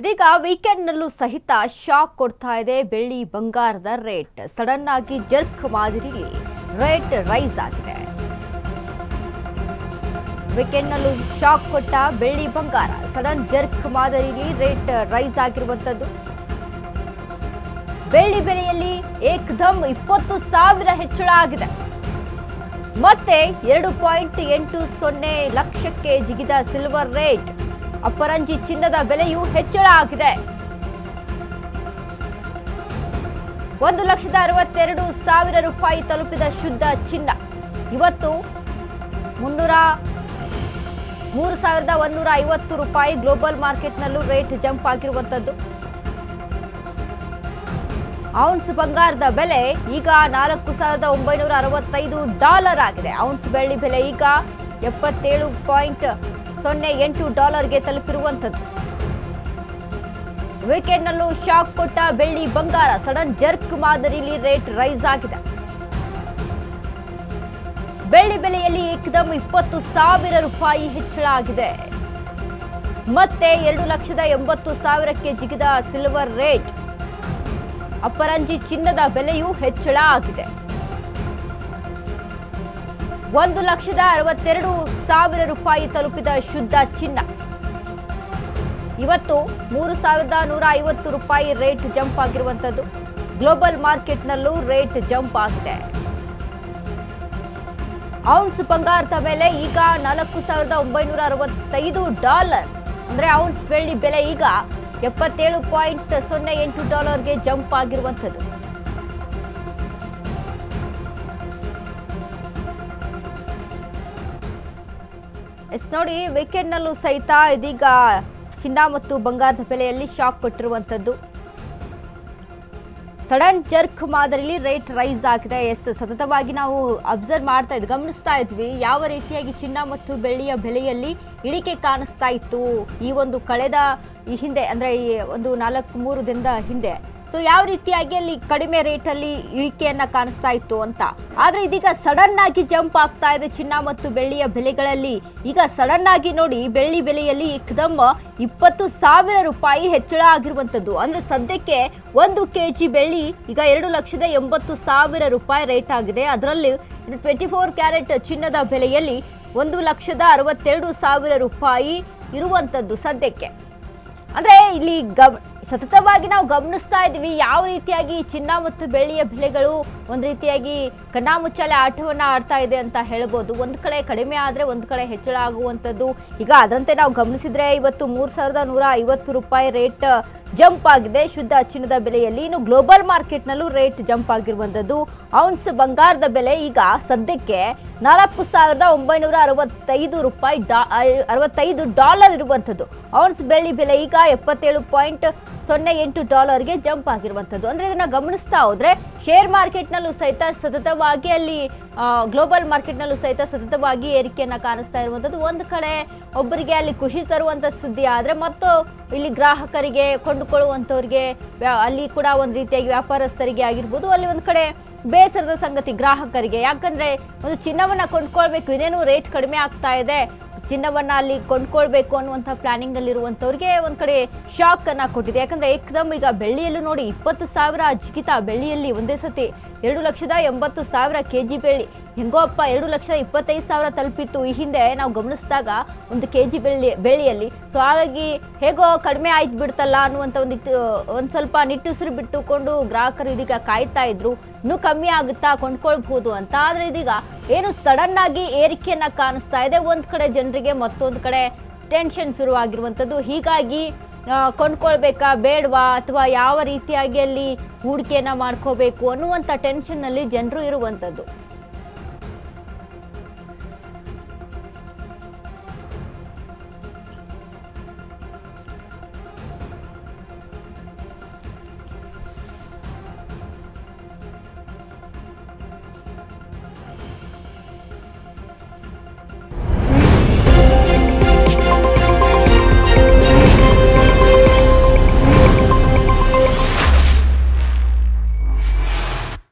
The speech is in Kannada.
ಇದೀಗ ವೀಕೆಂಡ್ನಲ್ಲೂ ಸಹಿತ ಶಾಕ್ ಕೊಡ್ತಾ ಇದೆ ಬೆಳ್ಳಿ ಬಂಗಾರದ ರೇಟ್. ಸಡನ್ ಆಗಿ ಜರ್ಕ್ ಮಾದರಿಯಲ್ಲಿ ರೇಟ್ ರೈಸ್ ಆಗಿದೆ. ವೀಕೆಂಡ್ನಲ್ಲೂ ಶಾಕ್ ಕೊಟ್ಟ ಬೆಳ್ಳಿ ಬಂಗಾರ ಸಡನ್ ಜರ್ಕ್ ಮಾದರಿಯಲ್ಲಿ ರೇಟ್ ರೈಸ್ ಆಗಿರುವಂತದ್ದು. ಬೆಳ್ಳಿ ಬೆಲೆಯಲ್ಲಿ ಏಕದಮ್ 20,000 ಹೆಚ್ಚಳ ಆಗಿದೆ. ಮತ್ತೆ 2.80 ಲಕ್ಷಕ್ಕೆ ಜಿಗಿದ ಸಿಲ್ವರ್ ರೇಟ್. ಅಪರಂಜಿ ಚಿನ್ನದ ಬೆಲೆಯೂ ಹೆಚ್ಚಳ ಆಗಿದೆ. 1,62,000 ರೂಪಾಯಿ ತಲುಪಿದ ಶುದ್ಧ ಚಿನ್ನ ಇವತ್ತು 3,150 ರೂಪಾಯಿ. ಗ್ಲೋಬಲ್ ಮಾರ್ಕೆಟ್ನಲ್ಲೂ ರೇಟ್ ಜಂಪ್ ಆಗಿರುವಂತದ್ದು. ಔನ್ಸ್ ಬಂಗಾರದ ಬೆಲೆ ಈಗ $4,965 ಆಗಿದೆ. ಔನ್ಸ್ ಬೆಳ್ಳಿ ಬೆಲೆ ಈಗ $77.08 ತಲುಪಿರುವಂಥದ್ದು. ವೀಕೆಂಡ್ನಲ್ಲೂ ಶಾಕ್ ಕೊಟ್ಟ ಬೆಳ್ಳಿ ಬಂಗಾರ ಸಡನ್ ಜರ್ಕ್ ಮಾದರಿಯಲ್ಲಿ ರೇಟ್ ರೈಸ್ ಆಗಿದೆ. ಬೆಳ್ಳಿ ಬೆಲೆಯಲ್ಲಿ ಏಕದಮ್ 20,000 ರೂಪಾಯಿ ಹೆಚ್ಚಳ ಆಗಿದೆ. ಮತ್ತೆ 2,80,000ಕ್ಕೆ ಜಿಗಿದ ಸಿಲ್ವರ್ ರೇಟ್. ಅಪರಂಜಿ ಚಿನ್ನದ ಬೆಲೆಯೂ ಹೆಚ್ಚಳ ಆಗಿದೆ. 1,62,000 ರೂಪಾಯಿ ತಲುಪಿದ ಶುದ್ಧ ಚಿನ್ನ ಇವತ್ತು 3,150 ರೂಪಾಯಿ ರೇಟ್ ಜಂಪ್ ಆಗಿರುವಂತದ್ದು. ಗ್ಲೋಬಲ್ ಮಾರ್ಕೆಟ್ನಲ್ಲೂ ರೇಟ್ ಜಂಪ್ ಆಗಿದೆ. ಔನ್ಸ್ ಬಂಗಾರದ ಮೇಲೆ ಈಗ $4,965 ಅಂದ್ರೆ ಔನ್ಸ್ ಬೆಳ್ಳಿ ಬೆಲೆ ಈಗ $77.08ಗೆ ಜಂಪ್ ಆಗಿರುವಂಥದ್ದು. ನೋಡಿ, ವೀಕೆಂಡ್ನಲ್ಲೂ ಸಹಿತ ಇದೀಗ ಚಿನ್ನ ಮತ್ತು ಬಂಗಾರದ ಬೆಲೆಯಲ್ಲಿ ಶಾಕ್ ಕೊಟ್ಟಿರುವಂಥದ್ದು. ಸಡನ್ ಜರ್ಕ್ ಮಾದರಿಯಲ್ಲಿ ರೇಟ್ ರೈಸ್ ಆಗಿದೆ. ಸತತವಾಗಿ ನಾವು ಅಬ್ಸರ್ವ್ ಮಾಡ್ತಾ ಇದ್ವಿ, ಗಮನಿಸ್ತಾ ಇದ್ವಿ ಯಾವ ರೀತಿಯಾಗಿ ಚಿನ್ನ ಮತ್ತು ಬೆಳ್ಳಿಯ ಬೆಲೆಯಲ್ಲಿ ಇಳಿಕೆ ಕಾಣಿಸ್ತಾ ಇತ್ತು ಈ ಒಂದು ಕಳೆದ ಹಿಂದೆ, ಅಂದರೆ ಈ ಒಂದು 4-3 ದಿನದ ಹಿಂದೆ. ಸೊ ಯಾವ ರೀತಿಯಾಗಿ ಅಲ್ಲಿ ಕಡಿಮೆ ರೇಟಲ್ಲಿ ಇಳಿಕೆಯನ್ನ ಕಾಣಿಸ್ತಾ ಇತ್ತು ಅಂತ. ಆದ್ರೆ ಇದೀಗ ಸಡನ್ ಆಗಿ ಜಂಪ್ ಆಗ್ತಾ ಇದೆ ಚಿನ್ನ ಮತ್ತು ಬೆಳ್ಳಿಯ ಬೆಲೆಗಳಲ್ಲಿ. ಈಗ ಸಡನ್ ಆಗಿ ನೋಡಿ, ಬೆಳ್ಳಿ ಬೆಲೆಯಲ್ಲಿ ಏಕದಮ್ 20,000 ರೂಪಾಯಿ ಹೆಚ್ಚಳ ಆಗಿರುವಂತದ್ದು. ಅಂದ್ರೆ ಸದ್ಯಕ್ಕೆ 1 kg ಬೆಳ್ಳಿ ಈಗ 2,80,000 ರೂಪಾಯಿ ರೇಟ್ ಆಗಿದೆ. ಅದರಲ್ಲಿ 24 ಕ್ಯಾರೆಟ್ ಚಿನ್ನದ ಬೆಲೆಯಲ್ಲಿ 1,62,000 ರೂಪಾಯಿ ಇರುವಂತದ್ದು ಸದ್ಯಕ್ಕೆ. ಅಂದ್ರೆ ಇಲ್ಲಿ ಸತತವಾಗಿ ನಾವು ಗಮನಿಸ್ತಾ ಇದ್ವಿ ಯಾವ ರೀತಿಯಾಗಿ ಚಿನ್ನ ಮತ್ತು ಬೆಳ್ಳಿಯ ಬೆಲೆಗಳು ಒಂದು ರೀತಿಯಾಗಿ ಕಣ್ಣಾಮುಚ್ಚಾಲೆ ಆಟವನ್ನ ಆಡ್ತಾ ಇದೆ ಅಂತ ಹೇಳ್ಬೋದು. ಒಂದು ಕಡೆ ಕಡಿಮೆ ಆದ್ರೆ ಒಂದು ಕಡೆ ಹೆಚ್ಚಳ ಆಗುವಂಥದ್ದು. ಈಗ ಅದರಂತೆ ನಾವು ಗಮನಿಸಿದ್ರೆ ಇವತ್ತು 3,150 ರೂಪಾಯಿ ರೇಟ್ ಜಂಪ್ ಆಗಿದೆ ಶುದ್ಧ ಚಿನ್ನದ ಬೆಲೆಯಲ್ಲಿ. ಇನ್ನು ಗ್ಲೋಬಲ್ ಮಾರ್ಕೆಟ್ನಲ್ಲೂ ರೇಟ್ ಜಂಪ್ ಆಗಿರುವಂಥದ್ದು. ಔನ್ಸ್ ಬಂಗಾರದ ಬೆಲೆ ಈಗ ಸದ್ಯಕ್ಕೆ $4,965 ರೂಪಾಯಿ $65 ಇರುವಂಥದ್ದು. ಔನ್ಸ್ ಬೆಳ್ಳಿ ಬೆಲೆ ಈಗ $77.08ಗೆ ಜಂಪ್ ಆಗಿರುವಂಥದ್ದು. ಅಂದ್ರೆ ಇದನ್ನ ಗಮನಿಸ್ತಾ ಹೋದ್ರೆ ಶೇರ್ ಮಾರ್ಕೆಟ್ನಲ್ಲೂ ಸಹಿತ ಸತತವಾಗಿ ಅಲ್ಲಿ ಗ್ಲೋಬಲ್ ಮಾರ್ಕೆಟ್ನಲ್ಲೂ ಸಹಿತ ಸತತವಾಗಿ ಏರಿಕೆಯನ್ನ ಕಾಣಿಸ್ತಾ ಇರುವಂಥದ್ದು. ಒಂದು ಕಡೆ ಒಬ್ಬರಿಗೆ ಅಲ್ಲಿ ಖುಷಿ ತರುವಂಥ ಸುದ್ದಿ ಆದರೆ ಮತ್ತು ಇಲ್ಲಿ ಗ್ರಾಹಕರಿಗೆ ಕೊಂಡುಕೊಳ್ಳುವಂಥವ್ರಿಗೆ ಅಲ್ಲಿ ಕೂಡ ಒಂದು ರೀತಿಯಾಗಿ ವ್ಯಾಪಾರಸ್ಥರಿಗೆ ಆಗಿರ್ಬೋದು, ಅಲ್ಲಿ ಒಂದು ಕಡೆ ಬೇಸರದ ಸಂಗತಿ ಗ್ರಾಹಕರಿಗೆ. ಯಾಕಂದ್ರೆ ಒಂದು ಚಿನ್ನವನ್ನ ಕೊಂಡ್ಕೊಳ್ಬೇಕು, ಇದೇನು ರೇಟ್ ಕಡಿಮೆ ಆಗ್ತಾ ಇದೆ, ಚಿನ್ನವನ್ನ ಅಲ್ಲಿ ಕೊಂಡ್ಕೊಳ್ಬೇಕು ಅನ್ನುವಂಥ ಪ್ಲಾನಿಂಗ್ ಅಲ್ಲಿ ಇರುವಂಥವ್ರಿಗೆ ಒಂದ್ ಕಡೆ ಶಾಕ್ ಅನ್ನ ಕೊಟ್ಟಿದೆ. ಯಾಕಂದ್ರೆ ಏಕದಮ್ ಈಗ ಬೆಳ್ಳಿಯಲ್ಲೂ ನೋಡಿ 20,000 ಜಿಗಿತ ಬೆಳ್ಳಿಯಲ್ಲಿ ಒಂದೇ ಸತಿ 2,80,000 kg ಬೆಳ್ಳಿ. ಹೆಂಗೋ ಅಪ್ಪ 2,25,000 ತಲುಪಿತ್ತು ಈ ಹಿಂದೆ ನಾವು ಗಮನಿಸಿದಾಗ 1 kg ಬೆಳ್ಳಿಯಲ್ಲಿ. ಸೊ ಹಾಗಾಗಿ ಹೇಗೋ ಕಡಿಮೆ ಆಯ್ತು ಬಿಡ್ತಲ್ಲ ಅನ್ನುವಂಥ ಒಂದು ಸ್ವಲ್ಪ ನಿಟ್ಟುಸಿರು ಬಿಟ್ಟುಕೊಂಡು ಗ್ರಾಹಕರು ಇದೀಗ ಕಾಯ್ತಾ ಇದ್ರು, ಇನ್ನೂ ಕಮ್ಮಿ ಆಗುತ್ತಾ ಕೊಂಡ್ಕೊಳ್ಬಹುದು ಅಂತ. ಆದ್ರೆ ಇದೀಗ ಏನು ಸಡನ್ ಆಗಿ ಏರಿಕೆಯನ್ನ ಕಾಣಿಸ್ತಾ ಇದೆ. ಒಂದ್ ಕಡೆ ಜನರಿಗೆ ಮತ್ತೊಂದು ಕಡೆ ಟೆನ್ಷನ್ ಶುರುವಾಗಿರುವಂಥದ್ದು. ಹೀಗಾಗಿ ಕೊಂಡ್ಕೊಳ್ಬೇಕಾ ಬೇಡವಾ ಅಥವಾ ಯಾವ ರೀತಿಯಾಗಿ ಅಲ್ಲಿ ಹೂಡಿಕೆಯನ್ನ ಮಾಡ್ಕೋಬೇಕು ಅನ್ನುವಂಥ ಟೆನ್ಷನ್ನಲ್ಲಿ ಜನರು ಇರುವಂಥದ್ದು.